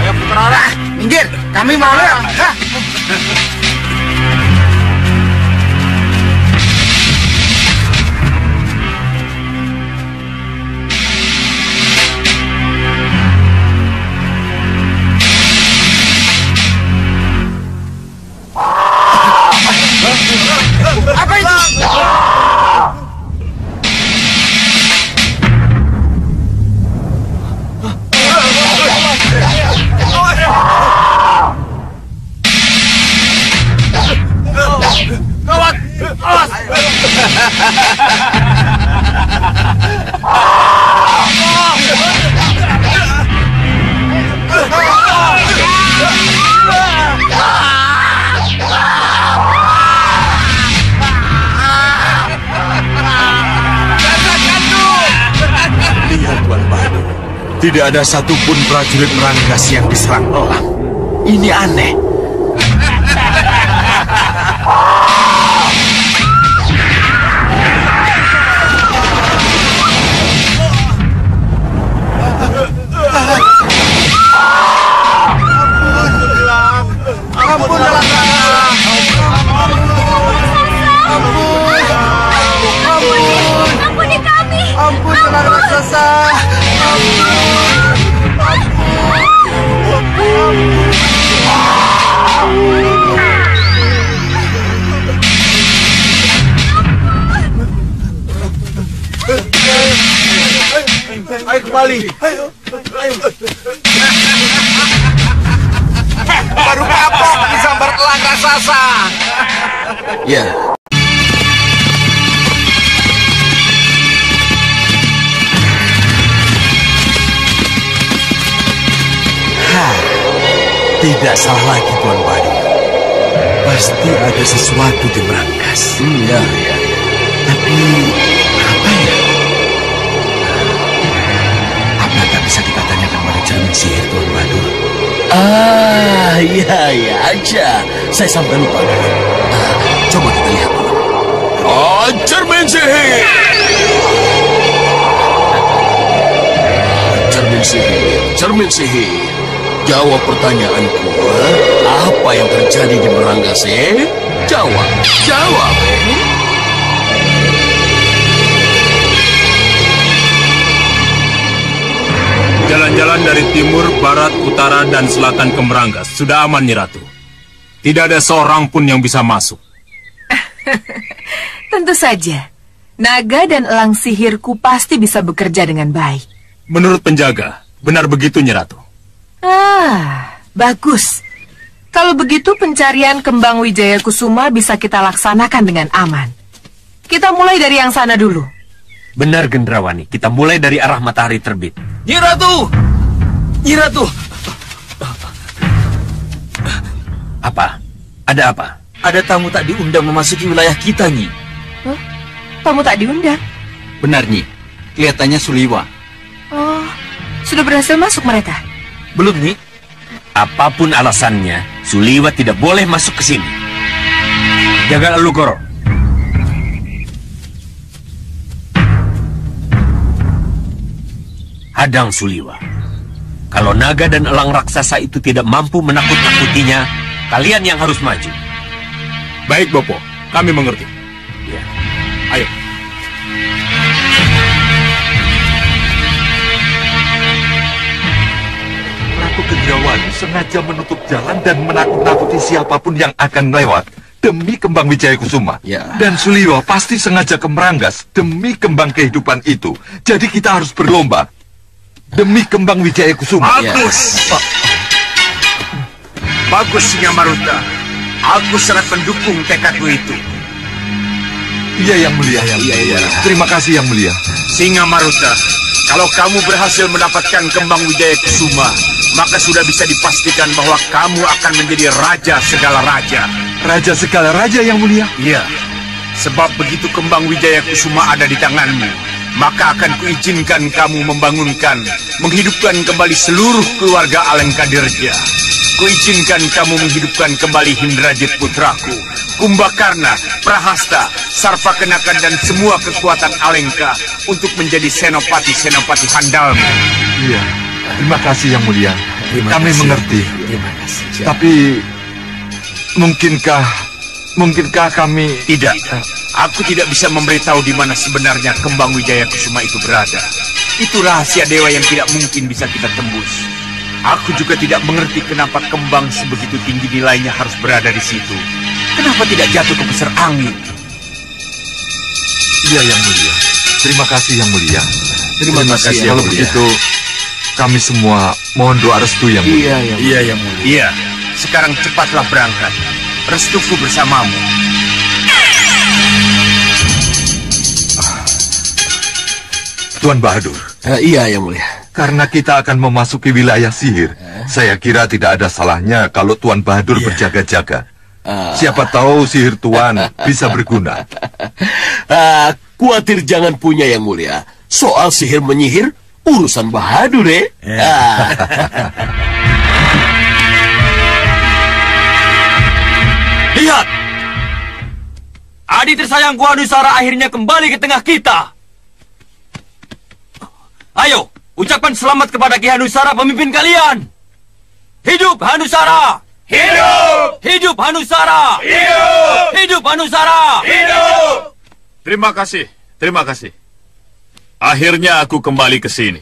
Ayo putra orang. Minggir. Kami mau lewat. Apa itu? Gawat! Awas! Lihat Tuan Badu. Tidak ada satupun prajurit Meranggas yang diserang elang. Ini aneh. Ampun, Ampuni kami. Ampun, elang raksasa. Ayo kembali. Ayo. Baru kapok disambar elang raksasa. Ya. Tidak salah lagi Tuan Badu. Pasti ada sesuatu di Meranggas. Ya. Tapi apa ya? Apakah bisa kita tanyakan pada cermin sihir Tuan Badu? Iya aja. Saya sampai lupa. Coba kita lihat. Cermin sihir. Cermin sihir. Jawab pertanyaanku. Apa yang terjadi di Meranggas, Jawab. Jalan-jalan dari timur, barat, utara, dan selatan ke Meranggas sudah aman, Nyi Ratu. Tidak ada seorang pun yang bisa masuk. Tentu saja. Naga dan elang sihirku pasti bisa bekerja dengan baik. Menurut penjaga, benar begitu, Nyi Ratu. Bagus. Kalau begitu pencarian kembang Wijaya Kusuma bisa kita laksanakan dengan aman. Kita mulai dari yang sana dulu. Benar, Gendrawani. Kita mulai dari arah matahari terbit. Nyi Ratu! Apa? Ada apa? Ada tamu tak diundang memasuki wilayah kita, Nyi. Tamu tak diundang? Benar, Nyi. Kelihatannya Suliwa. Oh, sudah berhasil masuk mereka? Belum, Nyi. Apapun alasannya, Suliwa tidak boleh masuk ke sini. Jaga Alugoro. Hadang Suliwa. Kalau naga dan elang raksasa itu tidak mampu menakut-nakutinya, kalian yang harus maju. Baik, Bopo. Kami mengerti. Ya. Ayo. Ratu Gendrawani sengaja menutup jalan dan menakut-nakuti siapapun yang akan lewat demi kembang Wijaya Kusuma. Ya. Dan Suliwa pasti sengaja ke Meranggas demi kembang kehidupan itu. Jadi kita harus berlomba demi kembang Wijaya Kusuma. Bagus. Ya. Bagus, Singa Maruta. Aku sangat mendukung tekadmu itu. Iya, Yang Mulia. Iya. Terima kasih, Yang Mulia. Singa Maruta, kalau kamu berhasil mendapatkan kembang Wijaya Kusuma, maka sudah bisa dipastikan bahwa kamu akan menjadi raja segala raja. Raja segala raja, Yang Mulia? Iya, sebab begitu kembang Wijaya Kusuma ada di tanganmu, maka akan kuizinkan kamu menghidupkan kembali seluruh keluarga Alengkadirja. Kuizinkan kamu menghidupkan kembali Hindrajit putraku, Kumbakarna, Prahasta, Sarvakenaka dan semua kekuatan Alengka untuk menjadi senopati-senopati handalmu. Iya, terima kasih Yang Mulia. Kami mengerti. Terima kasih. Tapi mungkinkah kami... Tidak, aku tidak bisa memberitahu di mana sebenarnya kembang Wijaya Kusuma itu berada. Itu rahasia dewa yang tidak mungkin bisa kita tembus. Aku juga tidak mengerti kenapa kembang sebegitu tinggi nilainya harus berada di situ. Kenapa tidak jatuh ke besar angin? Iya, Yang Mulia. Terima kasih, Yang Mulia. Terima kasih, Kalau begitu, kami semua mohon doa restu, Yang Mulia. Iya, Yang Mulia. Iya, sekarang cepatlah berangkat. Restuku bersamamu. Tuan Bahadur. Iya, Yang Mulia. Karena kita akan memasuki wilayah sihir, saya kira tidak ada salahnya kalau Tuan Bahadur berjaga-jaga. Siapa tahu sihir Tuan bisa berguna. Khawatir jangan punya, Yang Mulia. Soal sihir menyihir, urusan Bahadur, Lihat! Adi tersayang Gua Nusara akhirnya kembali ke tengah kita. Ayo, ucapkan selamat kepada Ki Hanusara, pemimpin kalian. Hidup Hanusara! Hidup! Hidup Hanusara! Hidup! Hidup Hanusara! Hidup! Terima kasih. Akhirnya aku kembali ke sini.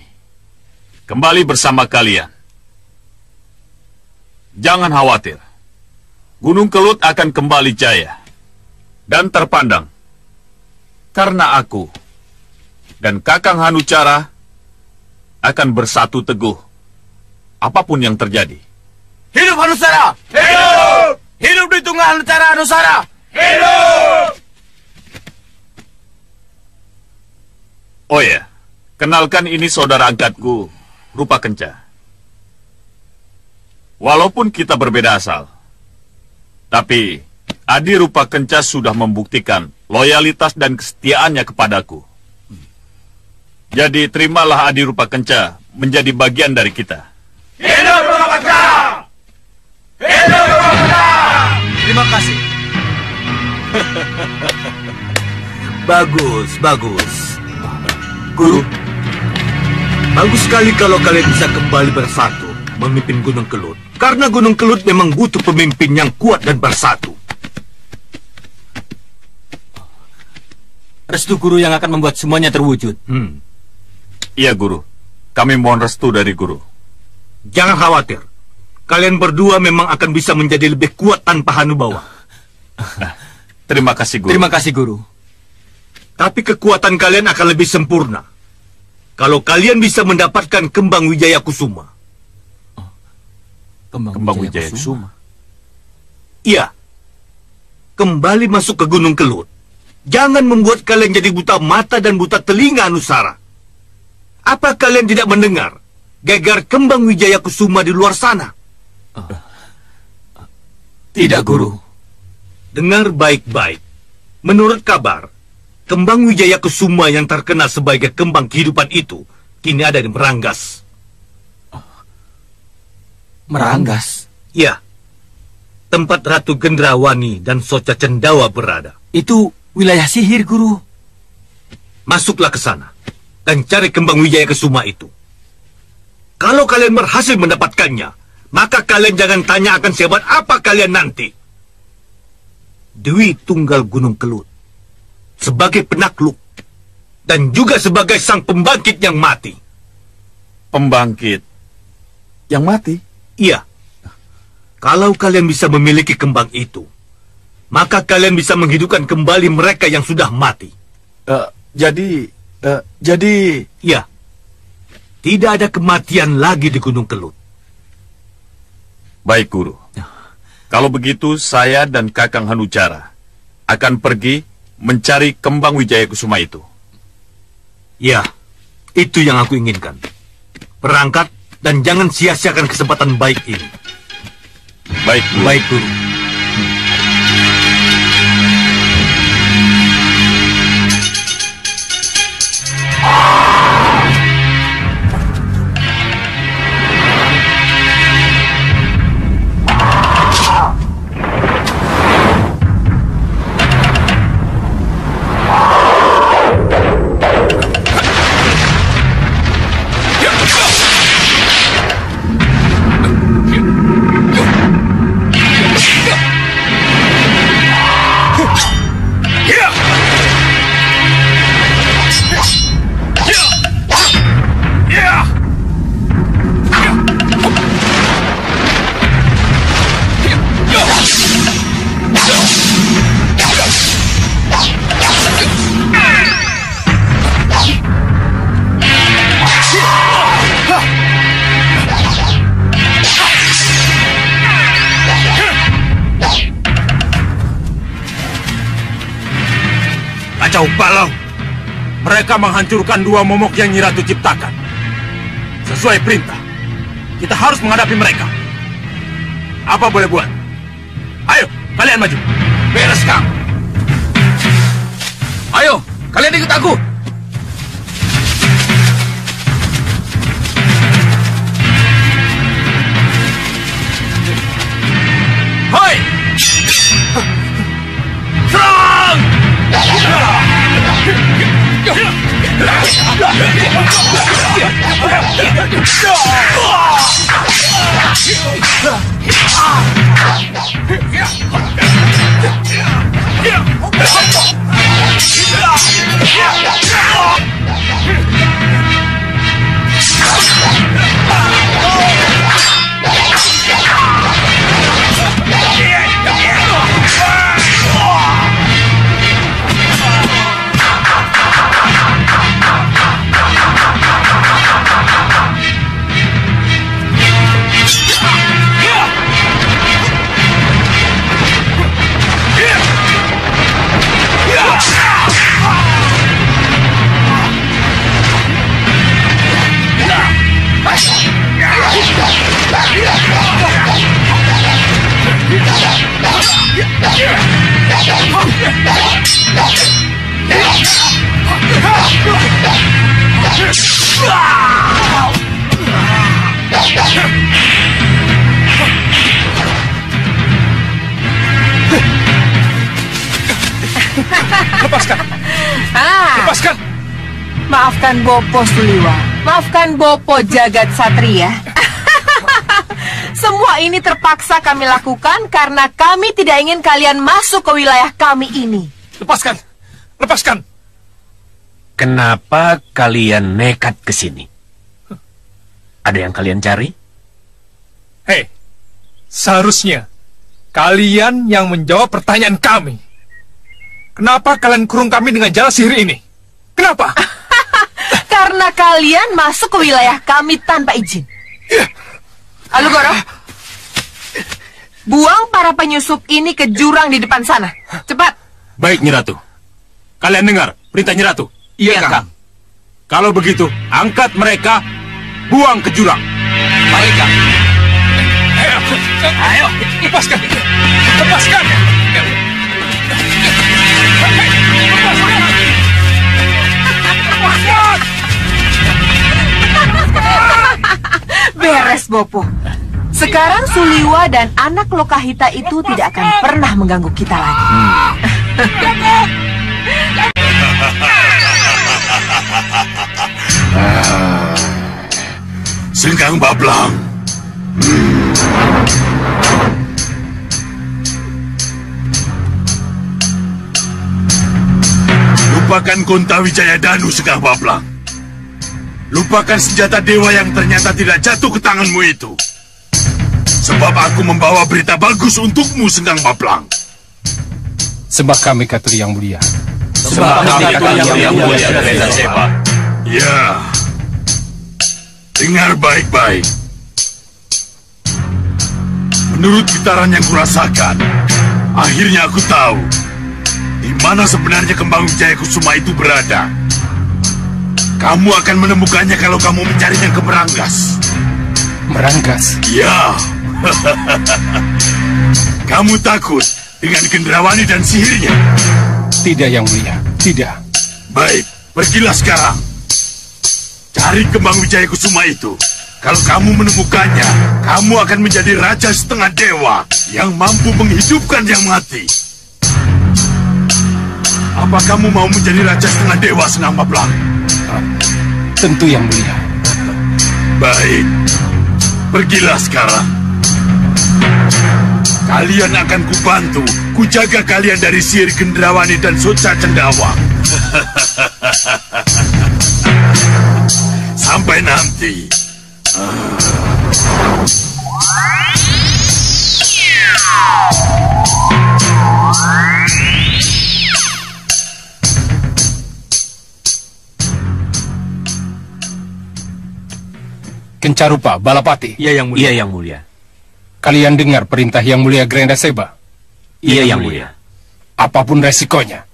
Kembali bersama kalian. Jangan khawatir. Gunung Kelut akan kembali jaya dan terpandang. Karena aku dan Kakang Hanucara akan bersatu teguh apapun yang terjadi. Hidup Hanusara! Hidup! Hidup di tunggal Hanusara Hanusara! Hidup! Oh ya, kenalkan ini saudara angkatku, Rupa Kenca. Walaupun kita berbeda asal, tapi Adi Rupa Kenca sudah membuktikan loyalitas dan kesetiaannya kepadaku. Jadi terimalah Adi Rupa Kenca menjadi bagian dari kita. Hidup Rupa Kenca! Hidup Rupa Kenca! Terima kasih. Bagus. Guru, bagus sekali kalau kalian bisa kembali bersatu memimpin Gunung Kelut. Karena Gunung Kelut memang butuh pemimpin yang kuat dan bersatu. Restu Guru yang akan membuat semuanya terwujud. Iya, Guru. Kami mohon restu dari Guru. Jangan khawatir. Kalian berdua memang akan bisa menjadi lebih kuat tanpa Hanubawa. Terima kasih, Guru. Terima kasih, Guru. Tapi kekuatan kalian akan lebih sempurna kalau kalian bisa mendapatkan kembang Wijaya Kusuma. Kembang Wijaya Kusuma? Iya. Kembali masuk ke Gunung Kelut. Jangan membuat kalian jadi buta mata dan buta telinga, Nusara. Apa kalian tidak mendengar gegar kembang Wijaya Kusuma di luar sana? Tidak, Guru. Dengar baik-baik. Menurut kabar, kembang Wijaya Kusuma yang terkenal sebagai kembang kehidupan itu kini ada di Meranggas. Meranggas? Ya. Tempat Ratu Gendrawani dan Soca Cendawa berada. Itu wilayah sihir, Guru. Masuklah ke sana dan cari kembang Wijaya Kusuma itu. Kalau kalian berhasil mendapatkannya, maka kalian jangan tanya akan sehebat apa kalian nanti. Dwi Tunggal Gunung Kelut sebagai penakluk dan juga sebagai sang pembangkit yang mati. Pembangkit yang mati? Iya. Kalau kalian bisa memiliki kembang itu, maka kalian bisa menghidupkan kembali mereka yang sudah mati. Jadi... Ya, tidak ada kematian lagi di Gunung Kelut. Baik, Guru. Kalau begitu, saya dan Kakang Hanujara akan pergi mencari kembang Wijaya Kusuma itu. Ya, itu yang aku inginkan. Berangkat dan jangan sia-siakan kesempatan baik ini. Baik, Guru. Baik, Guru. Kacau balau. Mereka menghancurkan 2 momok yang Nyi Ratu ciptakan. Sesuai perintah, kita harus menghadapi mereka. Apa boleh buat? Ayo, kalian maju. Beres, Kang. Ayo, kalian ikut aku. Hoi! Serang! Lepaskan. Lepaskan. Maafkan Bopo Suliwa. Maafkan Bopo Jagat Satria. Semua ini terpaksa kami lakukan karena kami tidak ingin kalian masuk ke wilayah kami ini. Lepaskan. Lepaskan. Kenapa kalian nekat ke sini? Ada yang kalian cari? Hei, seharusnya kalian yang menjawab pertanyaan kami. Kenapa kalian kurung kami dengan jala sihir ini? Kenapa? Karena kalian masuk ke wilayah kami tanpa izin. Alugoro, buang para penyusup ini ke jurang di depan sana. Cepat. Baik, Nyi Ratu. Kalian dengar perintah Nyi Ratu? Iya, Kang. Kalau begitu, angkat mereka, buang ke jurang. Baik, Kang. Ayo, lepaskan. Lepaskan. Beres, Bopo. Sekarang Suliwa dan anak Lokahita itu tidak akan pernah mengganggu kita lagi. Sengkang Bablang. 3, 2, 1, 2. Lupakan Kontawi Jayadanu, Sengkang Bablang. Lupakan senjata dewa yang ternyata tidak jatuh ke tanganmu itu. Sebab aku membawa berita bagus untukmu, Sengkang Bablang. Sembah kami Katuri yang mulia. Sembah kami Katuri yang mulia, Grenda Seba. Ya, dengar baik-baik. Menurut gitaran yang kurasakan, akhirnya aku tahu di mana sebenarnya kembang Wijaya Kusuma itu berada. Kamu akan menemukannya kalau kamu mencarinya ke Meranggas. Meranggas? Ya. Kamu takut dengan Gendrawani dan sihirnya? Tidak, Yang Mulia. Tidak. Baik, pergilah sekarang. Cari kembang Wijaya Kusuma itu. Kalau kamu menemukannya, kamu akan menjadi raja setengah dewa yang mampu menghidupkan yang mati. Apa kamu mau menjadi raja setengah dewa, Sengkang Bablang? Tentu, Yang Mulia. Baik, pergilah sekarang. Kalian akan kubantu, kujaga kalian dari sihir Gendrawani dan Soca Cendawa. Sampai nanti. Kencarupa, Balapati. Iya, Yang Mulia. Iya, Yang Mulia. Kalian dengar perintah Yang Mulia Grenda Seba? Iya, Yang Mulia. Apapun resikonya,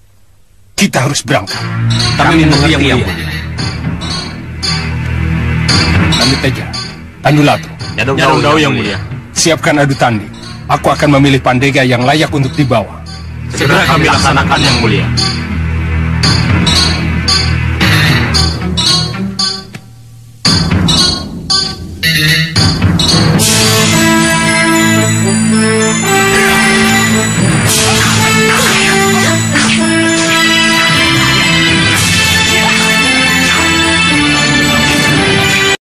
kita harus berangkat. Kami mengerti, Yang Mulia. Kami Teja, Tanulatu, Nyadong Yang Mulia. Siapkan adu tanding. Aku akan memilih Pandega yang layak untuk dibawa. Segera kami laksanakan, Yang Mulia.